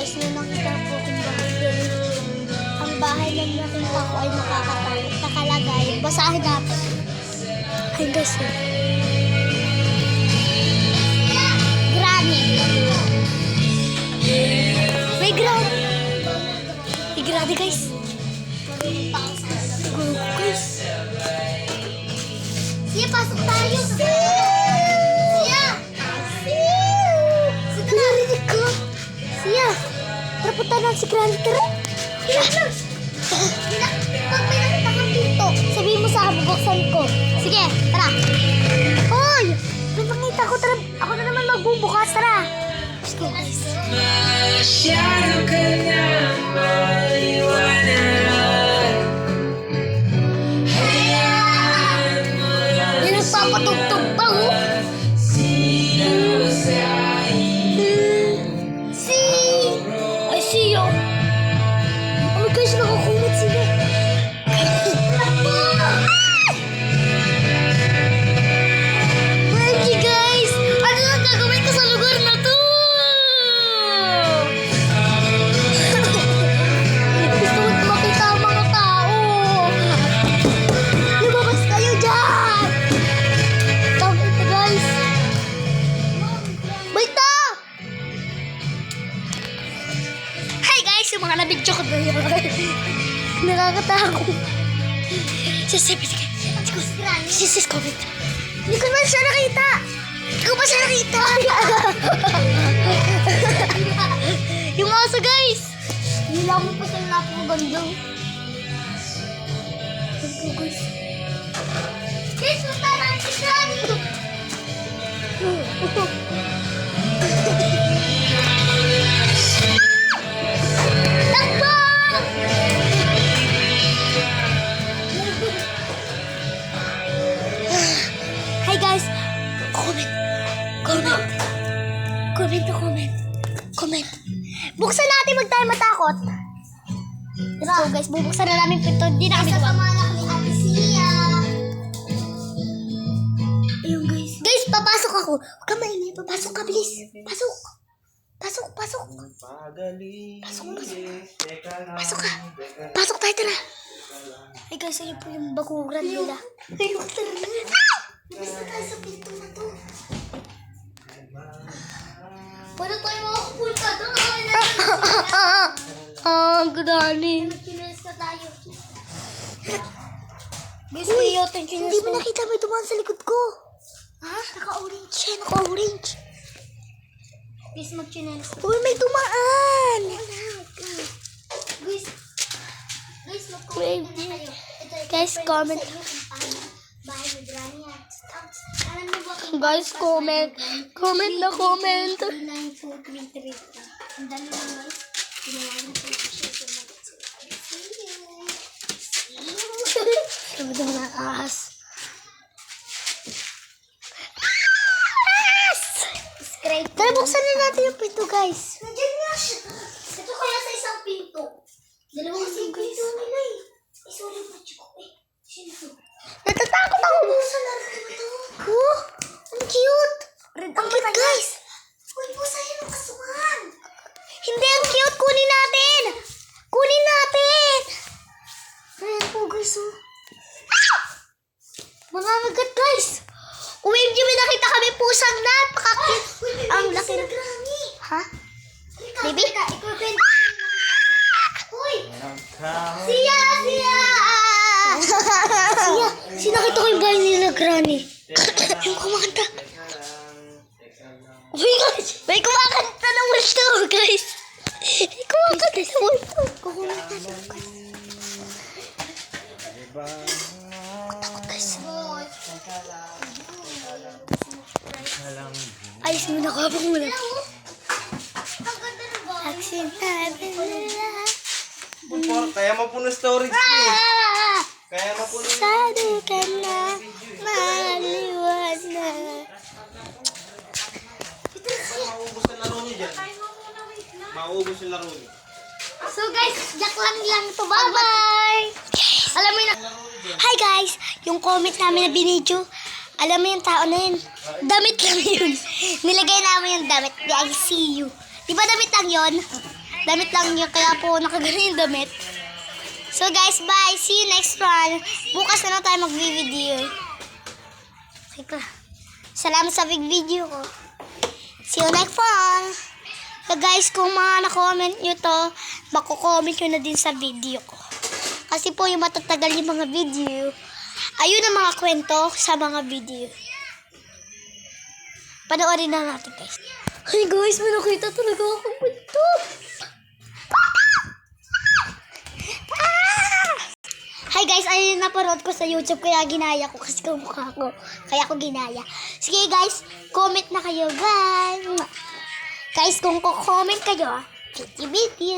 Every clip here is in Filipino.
guys, may nakita po kung bahay. Ang bahay na nakita ko ay nakakatakot. Nakalagay. Basahin natin. Ayun guys. Granny. May granny. May granny guys. Guys. Siya, pasok tayo. Siya. Narinig ko. Siya. Tara punta na si Granny. Tara. Pag may nakita kang pinto, sabihin mo sa akin, bubuksan ko. Sige, tara. Hoy! May makita ko, tara. Ako na naman magbubukas, tara. Let's go, guys. Masyado ka na maliwanag. Hayaan mo lang May nagpapatugtog pa, oh. sinaw sa I see you. Oh my gosh, nakakumit sila. Thank you guys. Ano lang gagawin ko sa lugar na to? Gusto ko makita ang mga tao. Lumabas kayo dyan. Tawag ito guys. Baita! Hi guys! Yung mga nabidyo ko na yun. Nakakatakot. Sis, comment. Hindi ko naman siya nakita. Hindi ko pa siya nakita. Yung aso guys. Hindi lang mo pa siya napakagandang. Guys. Guys, punta na si Granny. Takbo! Hi guys! Comment. Buksan natin, wag tayo matakot. So guys, bubuksan na namin pinto. Hindi na kami duwag. Ni Ate Sia. Ayun guys. Guys, papasok ako. Huwag ka maingay. Papasok ka, bilis. Pasok. Pasok. Pasok ka. Pasok tayo, tara. Ay guys, ayun po yung bakuran nila. Ayun, tara. Labas na tayo sa pinto na to. Wala tayo makapunta doon. Granny. Kinulis na tayo. Guys, hindi mo nakita may dumaan sa likod ko. Ha? Naka-orange siya, naka-orange. Guys, mag-chinelis. Uy, may dumaan. Guys, mag-comment na kayo. Guys, comment. Bahay ni Granny at guys, comment. Comment na comment. 9233. Ang dami mo guys. Ginawa ko siya sa mga. Sabi daw na ahas. Tara, buksan na natin yung pinto guys. Nandiyan nga siya. Ito kaya sa isang pinto. Dalawang pinto nila eh. Sorry po, chiko eh. Sino? Natatakot ako. Buksan na natin ito. Oh, ang cute. Ang cute guys. Uy, busa yun ang kasuhan. Hindi, ang cute. Kunin natin. Ayan po guys. Oh. Mga magat guys. Uy, may nakita kami pusang napaka-cute. Ang laki na. Ha? Baby? Uy! Siya! Sinakita ko yung bahay nila, Granny. Yung kumakanta. Uy, guys! May kumakanta ng multo, guys! May kumakanta ng multo. Kukumanta ng guys. Ayos mo na, kapag mo na. Aksin natin nila. Kaya mapuno storage niya. Kaya mapuno. Sado ka na, maliwanag. Maubos yung laro niya dyan. Maubos yung laro niya. So guys, jack lang to. Bye-bye! Alam mo yun, hi guys! Yung comment namin na binidyo, alam mo yung tao na yun, damit lang yun. Nilagay namin yung damit, I see you. Di ba damit lang yun? Damit lang yun, kaya po nakagano yung damit. So guys, bye. See you next one. Bukas na lang tayo mag-video. Okay ka. Salamat sa big video ko. See you next one. So guys, kung mga na-comment nyo to, mako-comment nyo na din sa video ko. Kasi po yung matatagal yung mga video, ayun ang mga kwento sa mga video. Panoorin na natin guys. Hey guys, may nakita talaga akong kwento. Hi guys, ayun napanood ko sa YouTube kaya ginaya ko kasi kamukha ko. Kaya ko ginaya. Sige guys, comment na kayo guys. Guys, kung comment kayo, video,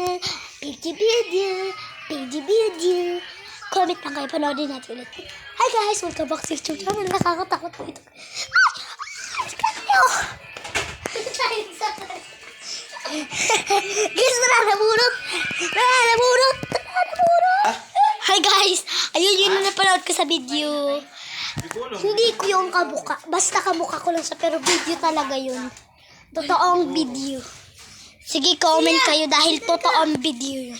comment lang kayo, panoodin natin ulit. Hi guys, welcome back sa YouTube channel. Nakakatakot po ito. Guys, nananaburot. Hi guys, ayun yun na napanood ko sa video. Hindi ko yung kabuka. Basta kabuka ko lang siya, pero video talaga yun. Totoong video. Sige, comment kayo dahil totoong video yun.